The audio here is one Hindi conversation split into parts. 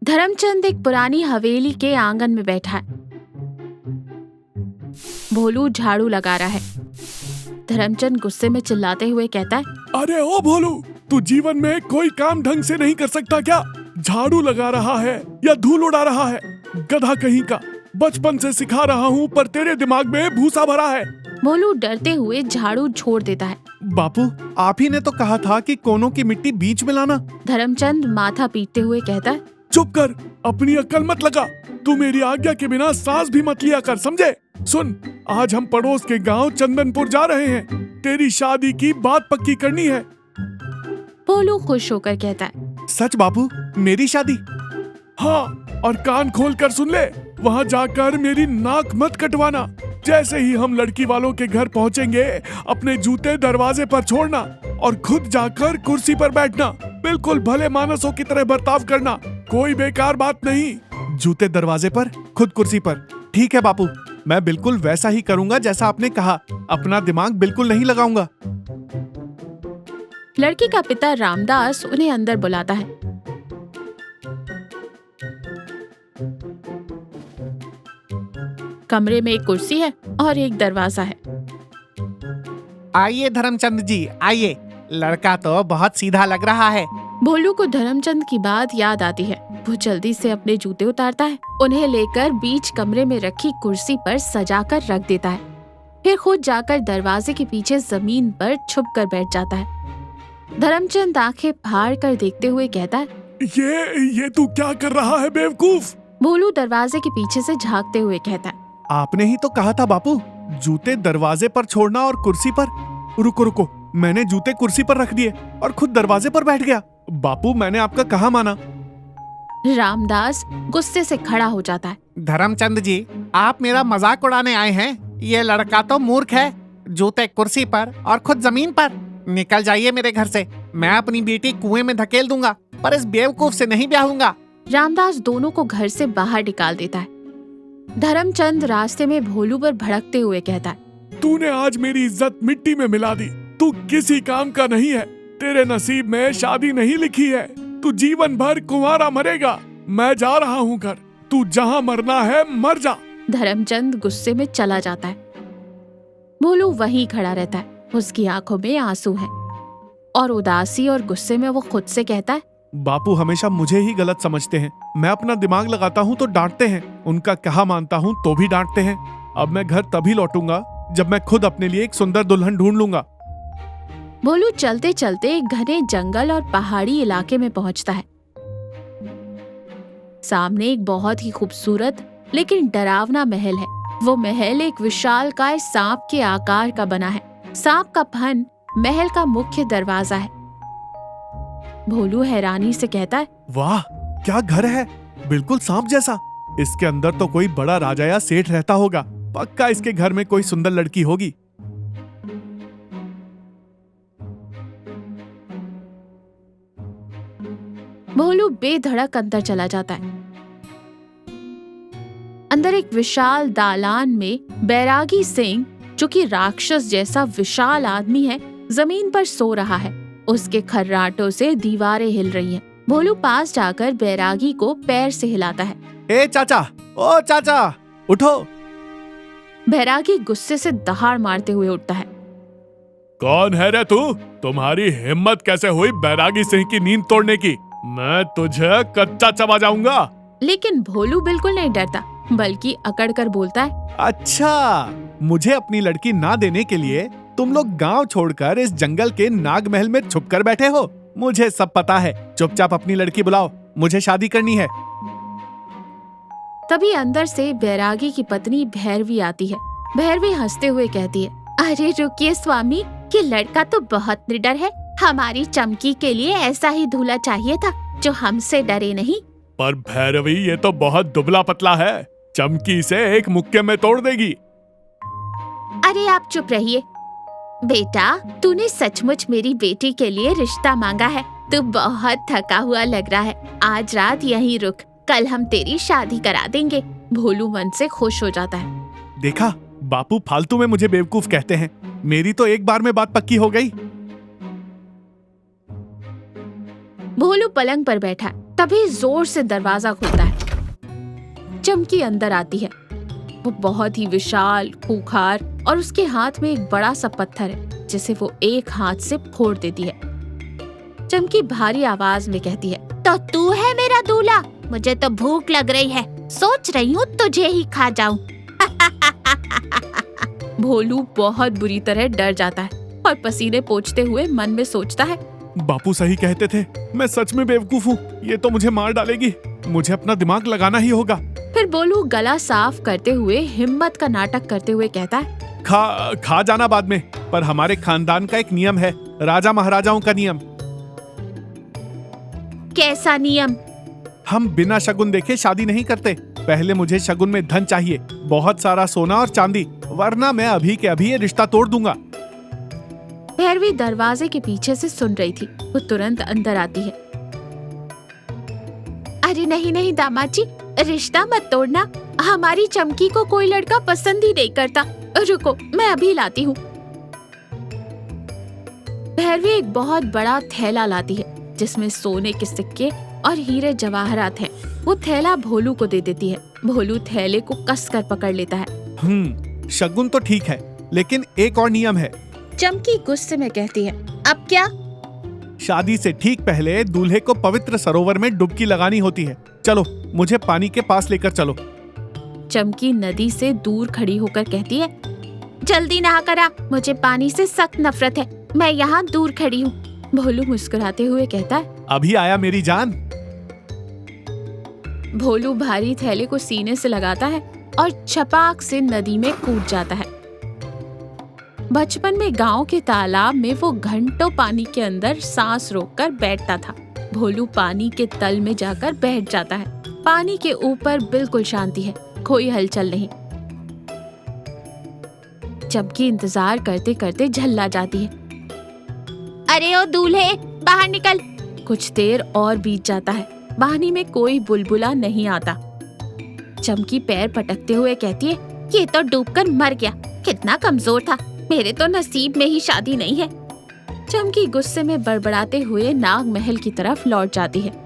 धर्मचंद एक पुरानी हवेली के आंगन में बैठा है। भोलू झाड़ू लगा रहा है। धर्मचंद गुस्से में चिल्लाते हुए कहता है, अरे ओ भोलू, तू जीवन में कोई काम ढंग से नहीं कर सकता क्या? झाड़ू लगा रहा है या धूल उड़ा रहा है? गधा कहीं का, बचपन से सिखा रहा हूँ पर तेरे दिमाग में भूसा भरा है। भोलू डरते हुए झाड़ू छोड़ देता है। बापू, आप ही ने तो कहा था कि कोनों की मिट्टी बीच में लाना। धर्मचंद माथा पीटते हुए कहता है, चुप कर, अपनी अक्ल मत लगा। तू मेरी आज्ञा के बिना सांस भी मत लिया कर, समझे? सुन, आज हम पड़ोस के गांव चंदनपुर जा रहे हैं। तेरी शादी की बात पक्की करनी है। भोलू खुश होकर कहता है, सच बापू, मेरी शादी? हाँ, और कान खोल कर सुन ले, वहाँ जाकर मेरी नाक मत कटवाना। जैसे ही हम लड़की वालों के घर पहुँचेंगे, अपने जूते दरवाजे पर छोड़ना और खुद जाकर कुर्सी पर बैठना। बिल्कुल भले मानसों की तरह बर्ताव करना, कोई बेकार बात नहीं। जूते दरवाजे पर, खुद कुर्सी पर। ठीक है बापू, मैं बिल्कुल वैसा ही करूंगा जैसा आपने कहा। अपना दिमाग बिल्कुल नहीं लगाऊंगा। लड़की का पिता रामदास उन्हें अंदर बुलाता है। कमरे में एक कुर्सी है और एक दरवाजा है। आइए धर्मचंद जी, आइए। लड़का तो बहुत सीधा लग रहा है। भोलू को धर्मचंद की बात याद आती है। वो जल्दी से अपने जूते उतारता है, उन्हें लेकर बीच कमरे में रखी कुर्सी पर सजाकर रख देता है। फिर खुद जाकर दरवाजे के पीछे जमीन पर छुप कर बैठ जाता है। धर्मचंद आंखें फाड़ कर देखते हुए कहता है, ये तू क्या कर रहा है बेवकूफ? भोलू दरवाजे के पीछे से झांकते हुए कहता है, आपने ही तो कहा था बापू, जूते दरवाजे पर छोड़ना और कुर्सी पर। रुको, मैंने जूते कुर्सी पर रख दिए और खुद दरवाजे पर बैठ गया। बापू, मैंने आपका कहा माना। रामदास गुस्से से खड़ा हो जाता है। धर्मचंद जी, आप मेरा मजाक उड़ाने आए हैं? ये लड़का तो मूर्ख है। जूते कुर्सी पर और खुद जमीन पर। निकल जाइए मेरे घर से। मैं अपनी बेटी कुएं में धकेल दूंगा, पर इस बेवकूफ से नहीं ब्याहूंगा। रामदास दोनों को घर से बाहर निकाल देता है। धर्मचंद रास्ते में भोलू पर भड़कते हुए कहता है, तूने आज मेरी इज्जत मिट्टी में मिला दी। तू किसी काम का नहीं है। तेरे नसीब में शादी नहीं लिखी है। तू जीवन भर कुंवारा मरेगा। मैं जा रहा हूँ घर। तू जहाँ मरना है मर जा। धर्मचंद गुस्से में चला जाता है। भोलू वहीं खड़ा रहता है। उसकी आंखों में आंसू हैं और उदासी और गुस्से में वो खुद से कहता है, बापू हमेशा मुझे ही गलत समझते हैं। मैं अपना दिमाग लगाता हूँ तो डांटते हैं, उनका कहा मानता हूँ तो भी डांटते हैं। अब मैं घर तभी लौटूंगा जब मैं खुद अपने लिए एक सुंदर दुल्हन ढूंढ लूंगा। भोलू चलते चलते घने जंगल और पहाड़ी इलाके में पहुंचता है। सामने एक बहुत ही खूबसूरत लेकिन डरावना महल है। वो महल एक विशालकाय सांप के आकार का बना है। सांप का फन महल का मुख्य दरवाजा है। भोलू हैरानी से कहता है, वाह, क्या घर है, बिल्कुल सांप जैसा। इसके अंदर तो कोई बड़ा राजा या सेठ रहता होगा। पक्का इसके घर में कोई सुंदर लड़की होगी। भोलू बेधड़क अंदर चला जाता है। अंदर एक विशाल दालान में बैरागी सिंह, जो कि राक्षस जैसा विशाल आदमी है, जमीन पर सो रहा है। उसके खर्राटों से दीवारें हिल रही हैं। भोलू पास जाकर बैरागी को पैर से हिलाता है। ए चाचा, ओ चाचा, उठो। बैरागी गुस्से से दहाड़ मारते हुए उठता है। कौन है रे तू? तुम्हारी हिम्मत कैसे हुई बैरागी सिंह की नींद तोड़ने की? मैं तुझे कच्चा चबा जाऊंगा। लेकिन भोलू बिल्कुल नहीं डरता, बल्कि अकड़ कर बोलता है, अच्छा, मुझे अपनी लड़की ना देने के लिए तुम लोग गांव छोड़कर इस जंगल के नागमहल में छुपकर बैठे हो। मुझे सब पता है। चुपचाप अपनी लड़की बुलाओ, मुझे शादी करनी है। तभी अंदर से बैरागी की पत्नी भैरवी आती है। भैरवी हंसते हुए कहती है, अरे रुकिए स्वामी, ये लड़का तो बहुत निडर है। हमारी चमकी के लिए ऐसा ही दूल्हा चाहिए था जो हमसे डरे नहीं। पर भैरवी, ये तो बहुत दुबला पतला है। चमकी से एक मुक्के में तोड़ देगी। अरे आप चुप रहिए। बेटा, तूने सचमुच मेरी बेटी के लिए रिश्ता मांगा है। तू बहुत थका हुआ लग रहा है। आज रात यहीं रुक, कल हम तेरी शादी करा देंगे। भोलू मन से खुश हो जाता है। देखा, बापू फालतू में मुझे बेवकूफ कहते हैं। मेरी तो एक बार में बात पक्की हो गई। भोलू पलंग पर बैठा तभी जोर से दरवाजा खुलता है। चमकी अंदर आती है। वो बहुत ही विशाल, खूंखार और उसके हाथ में एक बड़ा सा पत्थर है जिसे वो एक हाथ से फोड़ देती है। चमकी भारी आवाज में कहती है, तो तू है मेरा दूल्हा? मुझे तो भूख लग रही है, सोच रही हूँ तुझे ही खा जाऊं। भोलू बहुत बुरी तरह डर जाता है और पसीने पोंछते हुए मन में सोचता है, बापू सही कहते थे, मैं सच में बेवकूफ हूँ। ये तो मुझे मार डालेगी। मुझे अपना दिमाग लगाना ही होगा। फिर भोलू गला साफ करते हुए हिम्मत का नाटक करते हुए कहता है, खा जाना बाद में, पर हमारे खानदान का एक नियम है, राजा महाराजाओं का नियम। कैसा नियम? हम बिना शगुन देखे शादी नहीं करते। पहले मुझे शगुन में धन चाहिए, बहुत सारा सोना और चांदी, वरना मैं अभी के अभी ये रिश्ता तोड़ दूंगा। भैरवी दरवाजे के पीछे से सुन रही थी। वो तुरंत अंदर आती है। अरे नहीं नहीं दामाद जी, रिश्ता मत तोड़ना। हमारी चमकी को कोई लड़का पसंद ही नहीं करता। रुको, मैं अभी लाती हूँ। भैरवी एक बहुत बड़ा थैला लाती है जिसमें सोने के सिक्के और हीरे जवाहरात हैं। वो थैला भोलू को दे देती है। भोलू थैले को कसकर पकड़ लेता है। शगुन तो ठीक है, लेकिन एक और नियम है। चमकी गुस्से में कहती है, अब क्या? शादी से ठीक पहले दूल्हे को पवित्र सरोवर में डुबकी लगानी होती है। चलो, मुझे पानी के पास लेकर चलो। चमकी नदी से दूर खड़ी होकर कहती है, जल्दी नहा कर आ, मुझे पानी से सख्त नफरत है। मैं यहाँ दूर खड़ी हूँ। भोलू मुस्कुराते हुए कहता है, अभी आया मेरी जान। भोलू भारी थैले को सीने से लगाता है और छपाक से नदी में कूद जाता है। बचपन में गांव के तालाब में वो घंटों पानी के अंदर सांस रोककर बैठता था। भोलू पानी के तल में जाकर बैठ जाता है। पानी के ऊपर बिल्कुल शांति है, कोई हलचल नहीं। चमकी इंतजार करते करते झल्ला जाती है। अरे ओ दूल्हे, बाहर निकल। कुछ देर और बीत जाता है। पानी में कोई बुलबुला नहीं आता। चमकी पैर पटकते हुए कहती है, ये तो डूबकर मर गया। कितना कमजोर था, मेरे तो नसीब में ही शादी नहीं है। चमकी गुस्से में बड़बड़ाते हुए नाग महल की तरफ लौट जाती है।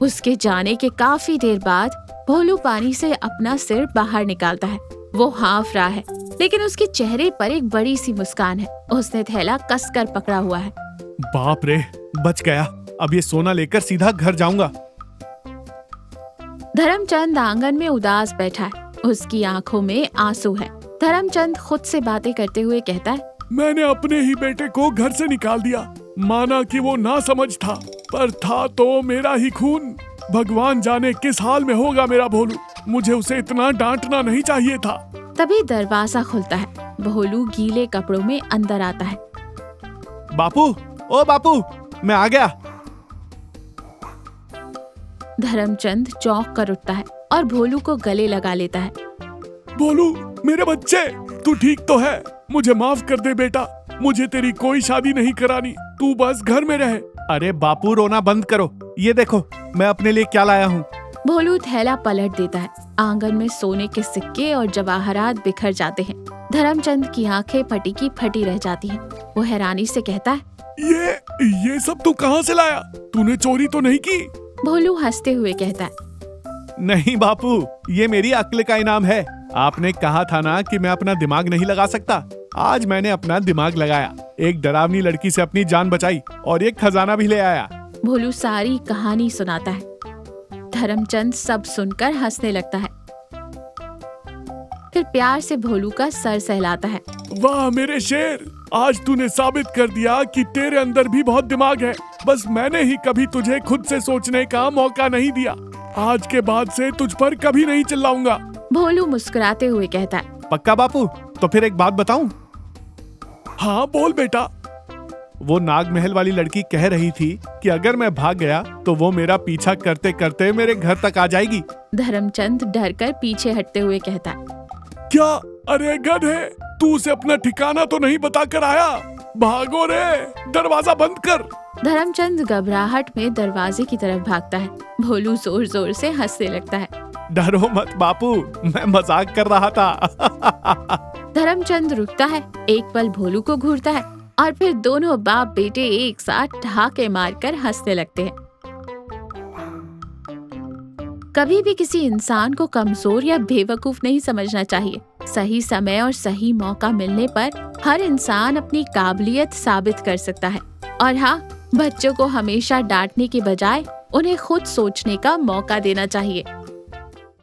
उसके जाने के काफी देर बाद भोलू पानी से अपना सिर बाहर निकालता है। वो हाँफ रहा है, लेकिन उसके चेहरे पर एक बड़ी सी मुस्कान है। उसने थैला कसकर पकड़ा हुआ है। बाप रे, बच गया। अब ये सोना लेकर सीधा घर जाऊंगा। धर्मचंद आंगन में उदास बैठा है। उसकी आंखों में आंसू है। धर्मचंद खुद से बातें करते हुए कहता है, मैंने अपने ही बेटे को घर से निकाल दिया। माना कि वो ना समझ था, पर था तो मेरा ही खून। भगवान जाने किस हाल में होगा मेरा भोलू। मुझे उसे इतना डांटना नहीं चाहिए था। तभी दरवाजा खुलता है। भोलू गीले कपड़ों में अंदर आता है। बापू, ओ बापू, मैं आ गया। धर्मचंद चौंक कर उठता है और भोलू को गले लगा लेता है। भोलू, मेरे बच्चे, तू ठीक तो है? मुझे माफ कर दे बेटा। मुझे तेरी कोई शादी नहीं करानी, तू बस घर में रहे। अरे बापू, रोना बंद करो। ये देखो, मैं अपने लिए क्या लाया हूँ। भोलू थैला पलट देता है। आंगन में सोने के सिक्के और जवाहरात बिखर जाते हैं। धर्मचंद की आंखें फटी की फटी रह जाती हैं। वो हैरानी से कहता है, ये सब तू कहाँ से लाया? तूने चोरी तो नहीं की? भोलू हंसते हुए कहता है, नहीं बापू, ये मेरी अक्ल का इनाम है। आपने कहा था ना कि मैं अपना दिमाग नहीं लगा सकता। आज मैंने अपना दिमाग लगाया। एक डरावनी लड़की से अपनी जान बचाई और एक खजाना भी ले आया। भोलू सारी कहानी सुनाता है। धर्मचंद सब सुनकर हंसने लगता है। फिर प्यार से भोलू का सर सहलाता है। वाह मेरे शेर, आज तूने साबित कर दिया कि तेरे अंदर भी बहुत दिमाग है। बस मैंने ही कभी तुझे खुद से सोचने का मौका नहीं दिया। आज के बाद से तुझ पर कभी नहीं चिल्लाऊंगा। भोलू मुस्कुराते हुए कहता है, पक्का बापू? तो फिर एक बात बताऊं? हाँ बोल बेटा। वो नागमहल वाली लड़की कह रही थी कि अगर मैं भाग गया तो वो मेरा पीछा करते करते मेरे घर तक आ जाएगी। धर्मचंद डर कर पीछे हटते हुए कहता है, क्या? अरे गधे, तू उसे अपना ठिकाना तो नहीं बता कर आया? भागो रे, दरवाजा बंद कर। धर्मचंद घबराहट में दरवाजे की तरफ भागता है। भोलू जोर जोर से हंसने लगता है। डरो मत बापू, मैं मजाक कर रहा था। धर्मचंद रुकता है, एक पल भोलू को घूरता है, और फिर दोनों बाप बेटे एक साथ ठहाके मारकर हंसने लगते हैं। कभी भी किसी इंसान को कमजोर या बेवकूफ नहीं समझना चाहिए। सही समय और सही मौका मिलने पर हर इंसान अपनी काबिलियत साबित कर सकता है। और हाँ, बच्चों को हमेशा डांटने के बजाय उन्हें खुद सोचने का मौका देना चाहिए।